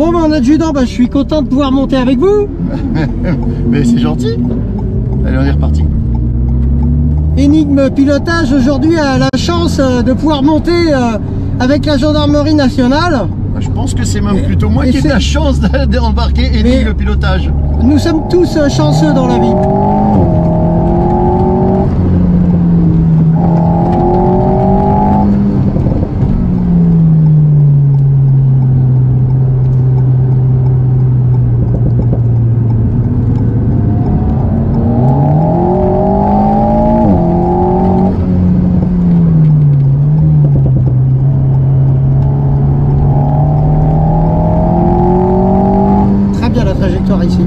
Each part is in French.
Bon, mon adjudant, je suis content de pouvoir monter avec vous. Mais c'est gentil. Allez, on est reparti. Énigme Pilotage aujourd'hui a la chance de pouvoir monter avec la gendarmerie nationale. Je pense que c'est même plutôt moi qui ai la chance d'embarquer Énigme Pilotage. Nous sommes tous chanceux dans la vie. Ici.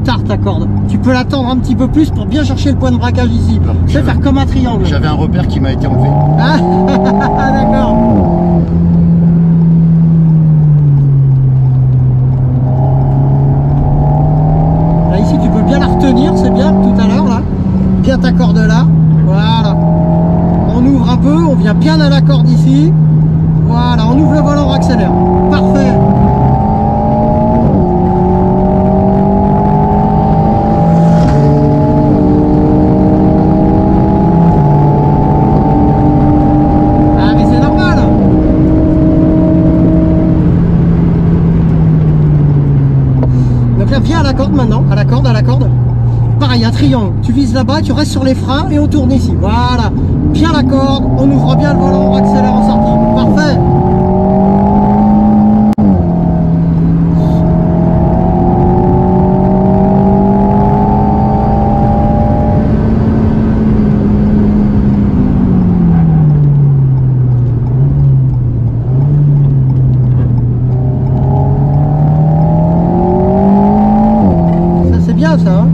Tard ta corde. Tu peux l'attendre un petit peu plus pour bien chercher le point de braquage ici. Tu sais, faire comme un triangle. J'avais un repère qui m'a été enlevé. Ah d'accord. Là ici tu peux bien la retenir, c'est bien tout à l'heure là. Bien ta corde là. Voilà. On ouvre un peu, on vient bien à la corde ici. Voilà, on ouvre le volant, on accélère. Parfait. Viens à la corde maintenant, à la corde. Pareil, un triangle. Tu vises là-bas, tu restes sur les freins et on tourne ici. Voilà. Bien la corde, on ouvre bien le volant, on accélère en sortie. Parfait. Ça, hein.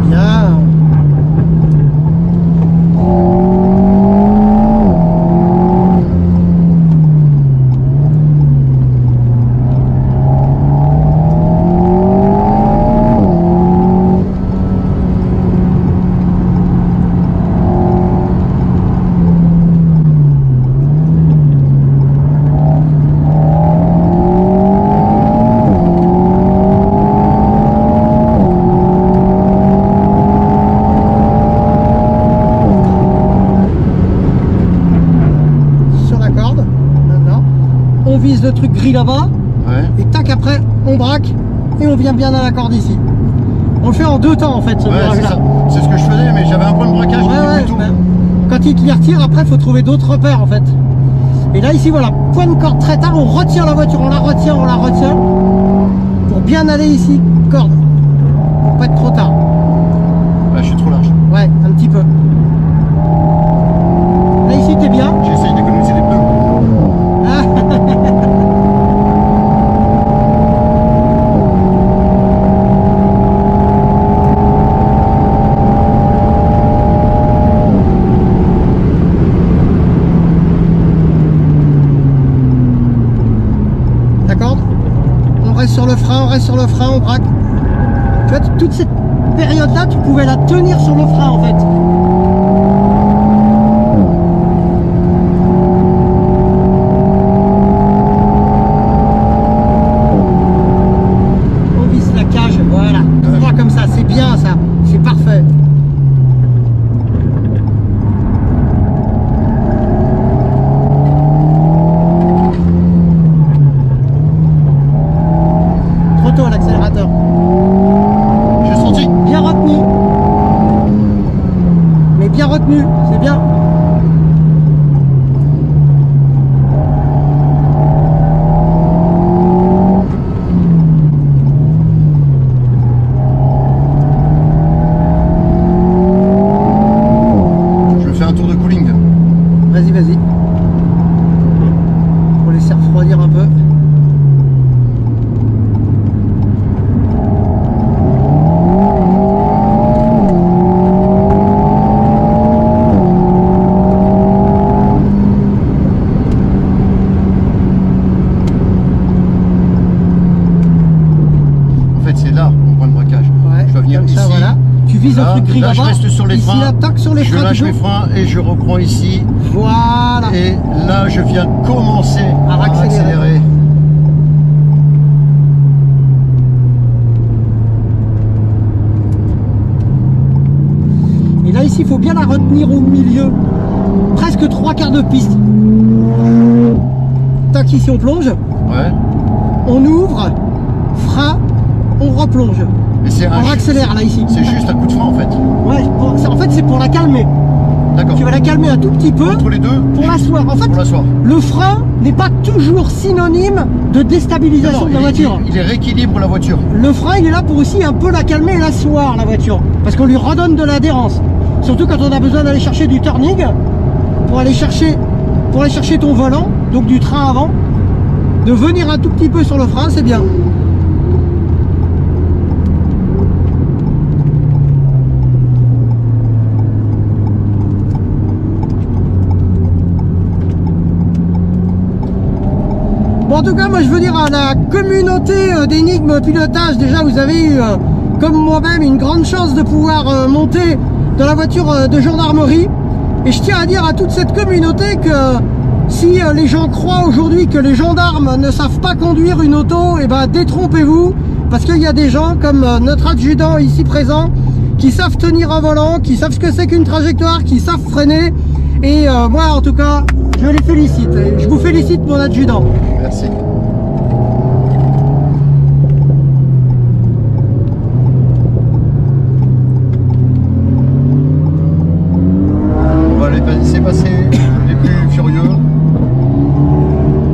Bien. Vise le truc gris là-bas, et tac, après on braque et on vient bien à la corde ici. On le fait en deux temps en fait, ce virage là. C'est ce que je faisais, mais j'avais un point de braquage du tout. Quand il te les retire, après il faut trouver d'autres repères en fait. Et là ici voilà, point de corde très tard, on retire la voiture, on la retient pour pour bien aller ici, corde, pour pas être trop tard. Là, je suis trop large. Ouais, un petit peu. Là ici t'es bien. J'essaye d'économiser les pneus. Ah. D'accord. On reste sur le frein, on braque. Tu vois, toute cette période-là, tu pouvais la tenir sur le frein en fait. On visse la cage, voilà. Tout droit comme ça, c'est bien ça, c'est parfait. Trop tôt à l'accélérateur. J'ai senti. Bien retenu. Mais bien retenu, c'est bien. Je fais un tour de cooling. Vas-y, vas-y. Pour laisser refroidir un peu. En fait, c'est là mon point de braquage. Ouais, Je dois venir comme ici. ça, voilà. Tu vises Là, un truc gris là, je là-bas. reste sur les Ici, freins. là, tac sur les Je freins. lâche toujours. mes freins et je reprends ici. Voilà. Et là, je viens commencer À accélérer. Et là, ici, il faut bien la retenir au milieu. Presque 3/4 de piste. Tac, ici, on plonge. Ouais. On ouvre. Frein. On replonge. Mais c'est On accélère là, ici. C'est juste un coup de frein en fait. Ouais, en fait, c'est pour la calmer. D'accord. Tu vas la calmer un tout petit peu Entre les deux. pour l'asseoir. En fait, Pour l'asseoir. le frein n'est pas toujours synonyme de déstabilisation de la voiture. Il rééquilibre la voiture. Le frein, il est là pour aussi un peu la calmer et l'asseoir, la voiture. Parce qu'on lui redonne de l'adhérence. Surtout quand on a besoin d'aller chercher du turning, pour aller chercher ton volant, donc du train avant, de venir un tout petit peu sur le frein, c'est bien. Bon, en tout cas, moi je veux dire à la communauté d'Enigme Pilotage, déjà vous avez eu, comme moi-même, une grande chance de pouvoir monter dans la voiture de gendarmerie. Et je tiens à dire à toute cette communauté que si les gens croient aujourd'hui que les gendarmes ne savent pas conduire une auto, et ben détrompez-vous, parce qu'il y a des gens comme notre adjudant ici présent qui savent tenir un volant, qui savent ce que c'est qu'une trajectoire, qui savent freiner. Et moi en tout cas, je les félicite. Et je vous félicite mon adjudant. Merci. On va laisser passer les plus furieux.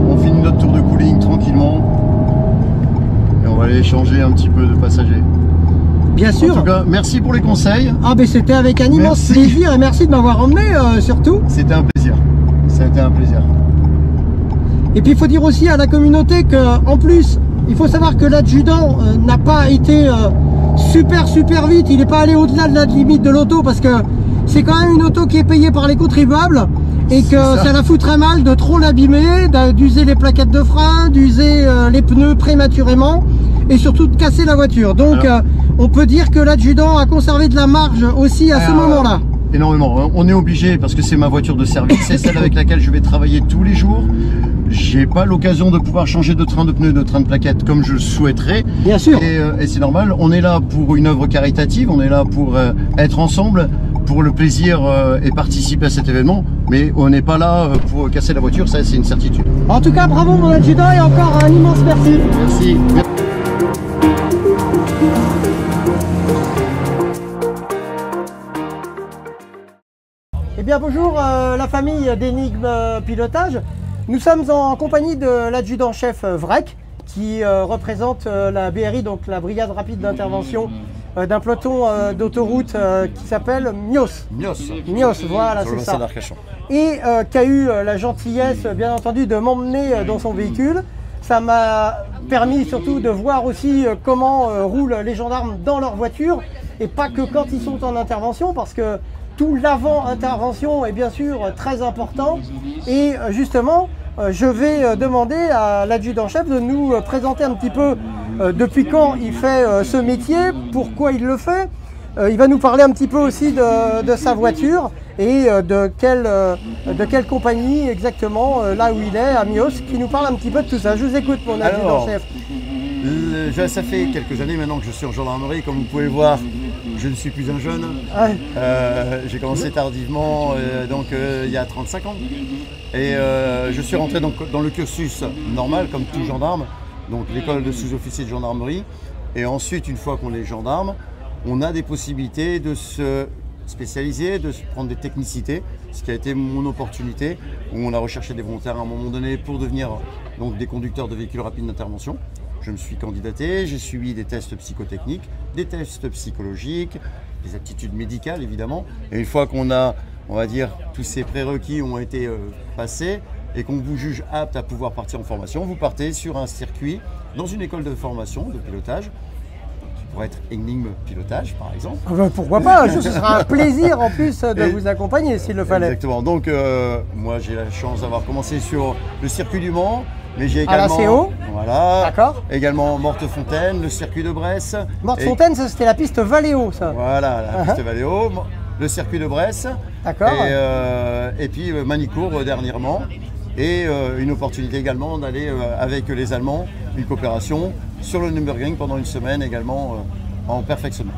On finit notre tour de cooling tranquillement. Et on va aller changer un petit peu de passagers. Bien sûr. En tout cas, merci pour les conseils. Ah ben c'était avec un immense Merci. plaisir et merci de m'avoir emmené surtout. C'était un plaisir. Ça a été un plaisir. Et puis il faut dire aussi à la communauté que en plus, il faut savoir que l'adjudant n'a pas été super vite, il n'est pas allé au-delà de la limite de l'auto parce que c'est quand même une auto qui est payée par les contribuables et que ça la fout très mal de trop l'abîmer, d'user les plaquettes de frein, d'user les pneus prématurément et surtout de casser la voiture. Donc on peut dire que l'adjudant a conservé de la marge aussi à ce moment-là. Énormément. On est obligé parce que c'est ma voiture de service, c'est celle avec laquelle je vais travailler tous les jours. J'ai pas l'occasion de pouvoir changer de train de pneus, de train de plaquettes comme je le souhaiterais. Bien sûr. Et c'est normal. On est là pour une œuvre caritative, on est là pour être ensemble, pour le plaisir et participer à cet événement. Mais on n'est pas là pour casser la voiture, ça c'est une certitude. En tout cas, bravo mon adjudant et encore un immense merci. Merci. Eh bien bonjour la famille d'Enigme Pilotage. Nous sommes en compagnie de l'adjudant-chef Vrec qui représente la BRI, donc la Brigade Rapide d'Intervention d'un peloton d'autoroute qui s'appelle MIOS. MIOS, voilà, c'est ça. Et qui a eu la gentillesse, bien entendu, de m'emmener dans son véhicule. Ça m'a permis surtout de voir aussi comment roulent les gendarmes dans leur voiture et pas que quand ils sont en intervention, parce que tout l'avant-intervention est bien sûr très important. Et justement, je vais demander à l'adjudant-chef de nous présenter un petit peu depuis quand il fait ce métier, pourquoi il le fait. Il va nous parler un petit peu aussi de sa voiture et de quelle compagnie exactement, là où il est, à Mios, qui nous parle un petit peu de tout ça. Je vous écoute, mon adjudant-chef. Ça fait quelques années maintenant que je suis en gendarmerie. Comme vous pouvez le voir, je ne suis plus un jeune. J'ai commencé tardivement, il y a 35 ans. Et je suis rentré donc dans le cursus normal, comme tout gendarme, donc l'école de sous-officier de gendarmerie. Et ensuite, une fois qu'on est gendarme, on a des possibilités de se spécialiser, de se prendre des technicités, ce qui a été mon opportunité, où on a recherché des volontaires à un moment donné pour devenir donc, des conducteurs de véhicules rapides d'intervention. Je me suis candidaté, j'ai suivi des tests psychotechniques, des tests psychologiques, des aptitudes médicales évidemment. Et une fois qu'on a, on va dire, tous ces prérequis ont été passés et qu'on vous juge apte à pouvoir partir en formation, vous partez sur un circuit dans une école de formation, de pilotage, pour être énigme pilotage par exemple. Pourquoi pas, ce sera un plaisir en plus de vous accompagner s'il le fallait. Exactement, donc moi j'ai la chance d'avoir commencé sur le circuit du Mans, mais j'ai également, à la CO, voilà, également Mortefontaine, le circuit de Bresse. Mortefontaine, ça c'était la piste Valéo, ça. Voilà, la piste Valéo, le circuit de Bresse. D'accord. Et puis Manicourt dernièrement. Et une opportunité également d'aller avec les Allemands, une coopération sur le Nürburgring pendant une semaine également en perfectionnement.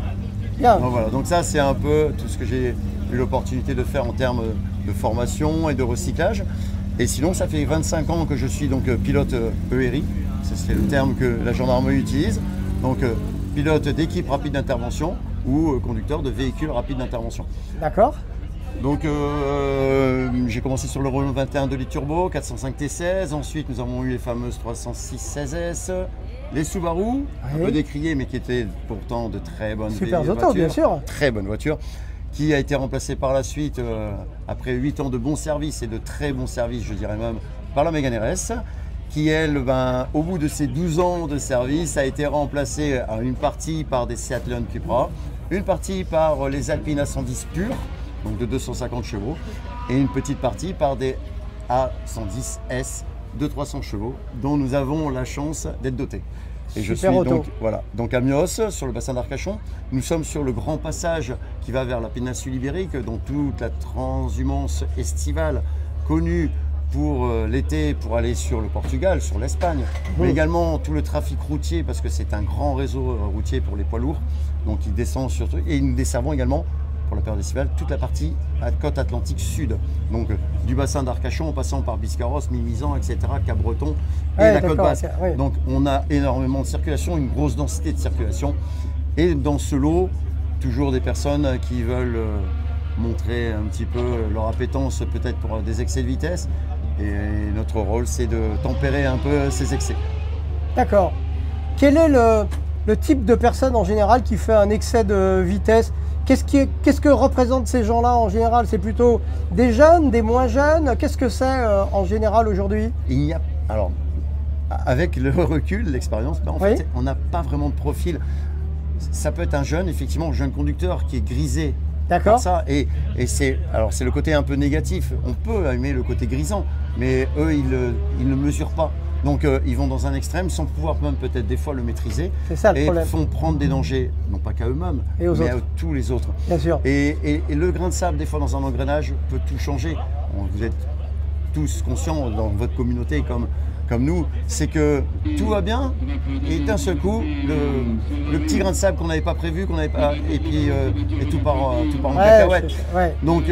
Bien. Donc voilà, donc ça c'est un peu tout ce que j'ai eu l'opportunité de faire en termes de formation et de recyclage. Et sinon ça fait 25 ans que je suis donc pilote ERI, c'est le terme que la gendarmerie utilise, donc pilote d'équipe rapide d'intervention ou conducteur de véhicules rapides d'intervention. D'accord. Donc j'ai commencé sur le Renault 21 2 litres turbo, 405 T16, ensuite nous avons eu les fameuses 306 16S, les Subaru, un peu décriées mais qui étaient pourtant de très bonnes voitures, bien sûr. Très bonnes voitures, qui a été remplacée par la suite, après 8 ans de bons services et de très bons services, je dirais même, par la Mégane RS, qui elle, au bout de ces 12 ans de service, a été remplacée à une partie par des Seat Leon Cupra, une partie par les Alpina 110 purs, donc de 250 chevaux, et une petite partie par des A110S de 300 chevaux, dont nous avons la chance d'être dotés. Et je suis donc à Mios, sur le bassin d'Arcachon. Nous sommes sur le grand passage qui va vers la péninsule ibérique, donc toute la transhumance estivale connue pour l'été, pour aller sur le Portugal, sur l'Espagne, mais également tout le trafic routier, parce que c'est un grand réseau routier pour les poids lourds, donc il descend sur, et nous desservons également pour la période estivale, toute la partie à côte atlantique sud. Donc du bassin d'Arcachon en passant par Biscarrosse, Mimizan, etc., Cap-Breton et la côte basse. Donc on a énormément de circulation, une grosse densité de circulation. Et dans ce lot, toujours des personnes qui veulent montrer un petit peu leur appétence peut-être pour des excès de vitesse. Et notre rôle, c'est de tempérer un peu ces excès. D'accord. Quel est le type de personne en général qui fait un excès de vitesse? Qu'est-ce que représentent ces gens-là en général? C'est plutôt des jeunes, des moins jeunes? Qu'est-ce que c'est en général aujourd'hui? Alors, avec le recul, l'expérience, en fait, on n'a pas vraiment de profil. Ça peut être un jeune, effectivement, un jeune conducteur qui est grisé. D'accord. Ça, et c'est le côté un peu négatif. On peut aimer le côté grisant, mais eux, ils ne mesurent pas. Donc ils vont dans un extrême sans pouvoir même peut-être des fois le maîtriser. C'est ça le problème. Et font prendre des dangers, non pas qu'à eux-mêmes, mais à tous les autres. Bien sûr. Et le grain de sable, des fois dans un engrenage, peut tout changer. Vous êtes tous conscients dans votre communauté comme nous, c'est que tout va bien et d'un seul coup, le petit grain de sable qu'on n'avait pas prévu, et puis tout part en cacahuète. Donc,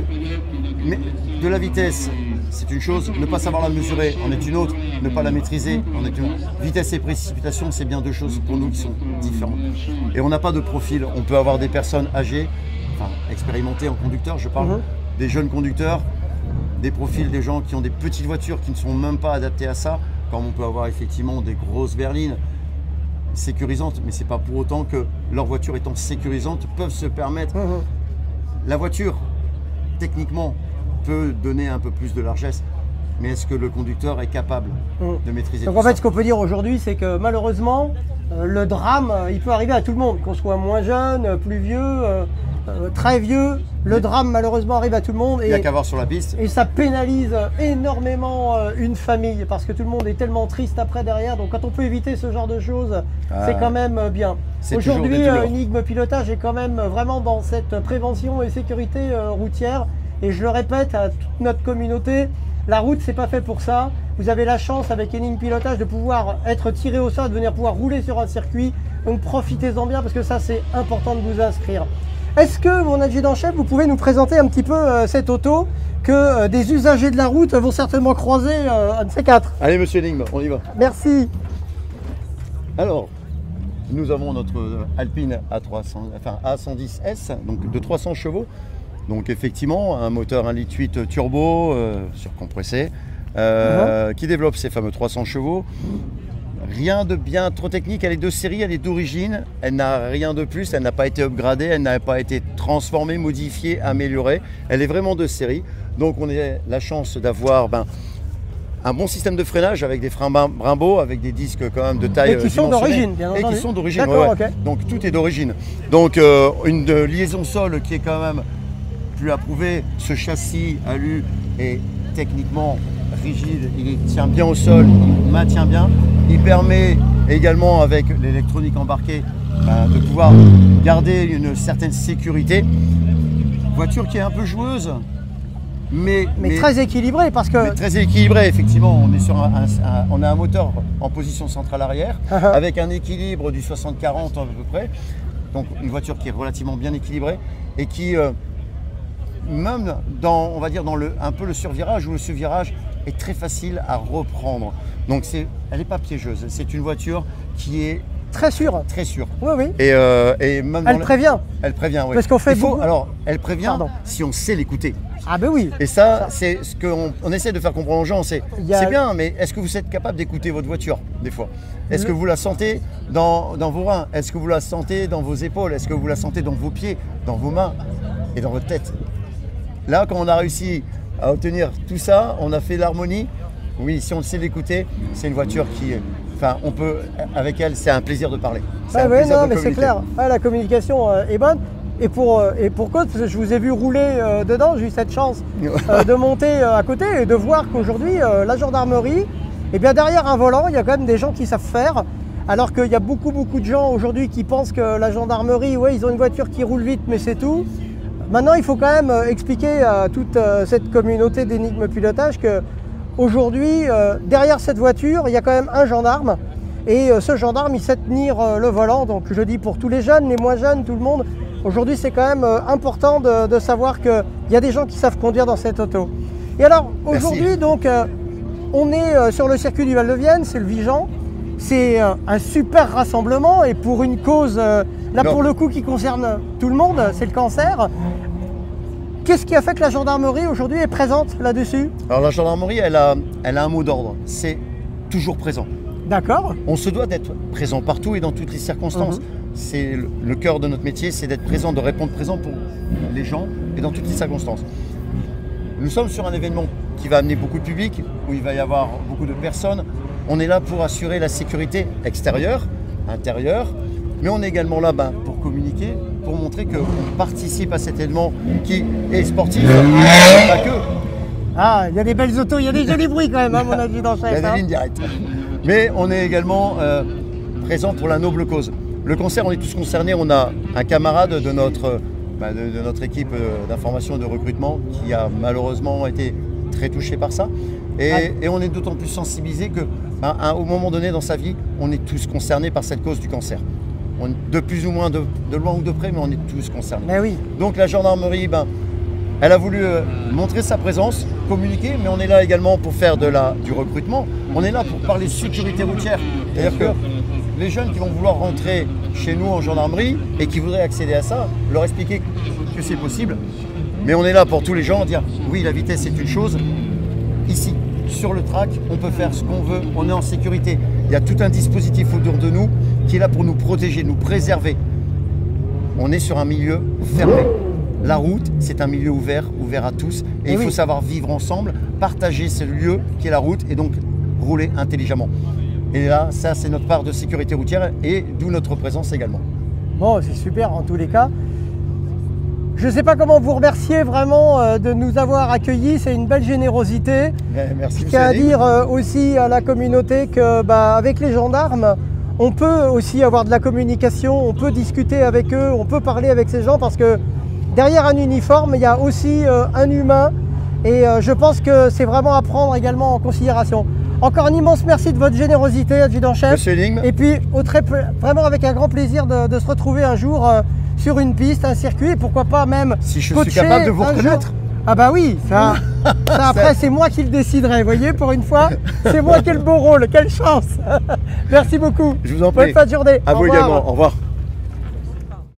mais de la vitesse, c'est une chose, ne pas savoir la mesurer en est une autre, ne pas la maîtriser en est une autre. Vitesse et précipitation, c'est bien deux choses pour nous qui sont différentes. Et on n'a pas de profil, on peut avoir des personnes âgées, enfin expérimentées en conducteur, je parle, des jeunes conducteurs, des profils des gens qui ont des petites voitures qui ne sont même pas adaptées à ça, comme on peut avoir effectivement des grosses berlines sécurisantes, mais c'est pas pour autant que leur voiture étant sécurisante peuvent se permettre. La voiture, techniquement, peut donner un peu plus de largesse, mais est-ce que le conducteur est capable de maîtriser Donc tout en fait, ça? ce qu'on peut dire aujourd'hui, c'est que malheureusement, le drame, il peut arriver à tout le monde, qu'on soit moins jeune, plus vieux, très vieux. Le drame, malheureusement, arrive à tout le monde. Il n'y a qu'à voir sur la piste. Et ça pénalise énormément une famille, parce que tout le monde est tellement triste après derrière. Donc quand on peut éviter ce genre de choses, c'est quand même bien. Aujourd'hui, Enigme Pilotage est quand même vraiment dans cette prévention et sécurité routière. Et je le répète à toute notre communauté, la route, c'est pas fait pour ça. Vous avez la chance avec Enigme Pilotage de pouvoir être tiré au sort, de venir pouvoir rouler sur un circuit. Donc profitez-en bien parce que ça, c'est important de vous inscrire. Est-ce que, mon adjudant-chef, vous pouvez nous présenter un petit peu cette auto que des usagers de la route vont certainement croiser un de ces quatre? Allez, monsieur Enigme, on y va. Merci. Alors, nous avons notre Alpine A110S, donc de 300 chevaux. Donc effectivement, un moteur 1,8 litre turbo surcompressé qui développe ces fameux 300 chevaux. Rien de bien trop technique, elle est de série, elle est d'origine, elle n'a rien de plus, elle n'a pas été upgradée, elle n'a pas été transformée, modifiée, améliorée. Elle est vraiment de série. Donc on a la chance d'avoir un bon système de freinage avec des freins Brembo, avec des disques quand même de taille qui sont d'origine, bien entendu. Et qui sont d'origine, ouais. Okay. Donc tout est d'origine. Donc une liaison sol qui est quand même plus approuvée. Ce châssis alu est techniquement rigide, il tient bien au sol, il maintient bien. Il permet également, avec l'électronique embarquée, de pouvoir garder une certaine sécurité. Voiture qui est un peu joueuse, mais très équilibrée parce que... Très équilibrée, effectivement. On est sur on a un moteur en position centrale arrière, avec un équilibre du 60-40 à peu près. Donc une voiture qui est relativement bien équilibrée et qui, même dans, on va dire, dans un peu le survirage ou le sous-virage, est très facile à reprendre. Donc elle n'est pas piégeuse. C'est une voiture qui est très sûre. Très sûre. Oui, oui. Et même elle prévient. Elle prévient, oui. Parce qu'on fait alors, elle prévient si on sait l'écouter. Ah ben oui. Et ça. C'est ce qu'on essaie de faire comprendre aux gens. C'est bien, mais est-ce que vous êtes capable d'écouter votre voiture des fois? Est-ce que vous la sentez dans vos reins? Est-ce que vous la sentez dans vos épaules? Est-ce que vous la sentez dans vos pieds, dans vos mains et dans votre tête? Là, quand on a réussi à obtenir tout ça, on a fait l'harmonie. Oui, si on sait l'écouter, c'est une voiture qui, on peut, avec elle, c'est un plaisir de parler. Oui, non, mais c'est clair. La communication est bonne. Et pour cause, parce que je vous ai vu rouler dedans, j'ai eu cette chance de monter à côté et de voir qu'aujourd'hui, la gendarmerie, eh bien derrière un volant, il y a quand même des gens qui savent faire. Alors qu'il y a beaucoup de gens aujourd'hui qui pensent que la gendarmerie, ils ont une voiture qui roule vite, mais c'est tout. Maintenant, il faut quand même expliquer à toute cette communauté d'Enigme Pilotage que aujourd'hui, derrière cette voiture, il y a quand même un gendarme. Et ce gendarme, il sait tenir le volant. Donc je dis pour tous les jeunes, les moins jeunes, tout le monde. Aujourd'hui, c'est quand même important de savoir qu'il y a des gens qui savent conduire dans cette auto. Et alors, aujourd'hui, donc, on est sur le circuit du Val-de-Vienne, c'est le Vigan. C'est un super rassemblement et pour une cause, pour le coup, qui concerne tout le monde, c'est le cancer. Qu'est-ce qui a fait que la gendarmerie aujourd'hui est présente là-dessus? Alors la gendarmerie, elle a un mot d'ordre, c'est toujours présent. D'accord. On se doit d'être présent partout et dans toutes les circonstances. C'est le cœur de notre métier, c'est d'être présent, de répondre présent pour les gens et dans toutes les circonstances. Nous sommes sur un événement qui va amener beaucoup de public, où il va y avoir beaucoup de personnes. On est là pour assurer la sécurité extérieure, intérieure, mais on est également là pour communiquer, pour montrer qu'on participe à cet événement qui est sportif, pas que. Ah, il y a des belles autos, il y a des jolis bruits quand même, mon adjudant-chef. Il y a des lignes directes. Mais on est également présent pour la noble cause. Le cancer, on est tous concernés. On a un camarade de notre équipe d'information et de recrutement qui a malheureusement été très touché par ça. Et on est d'autant plus sensibilisé que, au moment donné dans sa vie, on est tous concernés par cette cause du cancer. De plus ou moins, de loin ou de près, mais on est tous concernés. Mais oui. Donc la gendarmerie, elle a voulu montrer sa présence, communiquer, mais on est là également pour faire du recrutement. On est là pour parler sécurité routière. C'est-à-dire que les jeunes qui vont vouloir rentrer chez nous en gendarmerie et qui voudraient accéder à ça, leur expliquer que c'est possible. Mais on est là pour tous les gens, dire oui, la vitesse c'est une chose. Ici, sur le track, on peut faire ce qu'on veut, on est en sécurité. Il y a tout un dispositif autour de nous qui est là pour nous protéger, nous préserver. On est sur un milieu fermé. La route, c'est un milieu ouvert à tous. Et il faut savoir vivre ensemble, partager ce lieu qui est la route et donc rouler intelligemment. Et là, ça, c'est notre part de sécurité routière et d'où notre présence également. Bon, c'est super en tous les cas. Je ne sais pas comment vous remercier vraiment de nous avoir accueillis, c'est une belle générosité. Merci. Je tiens à dire aussi à la communauté que avec les gendarmes, on peut aussi avoir de la communication, on peut discuter avec eux, on peut parler avec ces gens parce que derrière un uniforme, il y a aussi un humain et je pense que c'est vraiment à prendre également en considération. Encore un immense merci de votre générosité, adjudant-chef. Monsieur Enigme. Et puis vraiment avec un grand plaisir de se retrouver un jour sur une piste, un circuit, et pourquoi pas même si je suis capable de vous reconnaître. Ah bah oui, ça après c'est moi qui le déciderai, vous voyez, pour une fois, c'est moi qui ai le beau rôle, quelle chance. Merci beaucoup. Je vous en prie. Bonne fin de journée. À vous également, au revoir.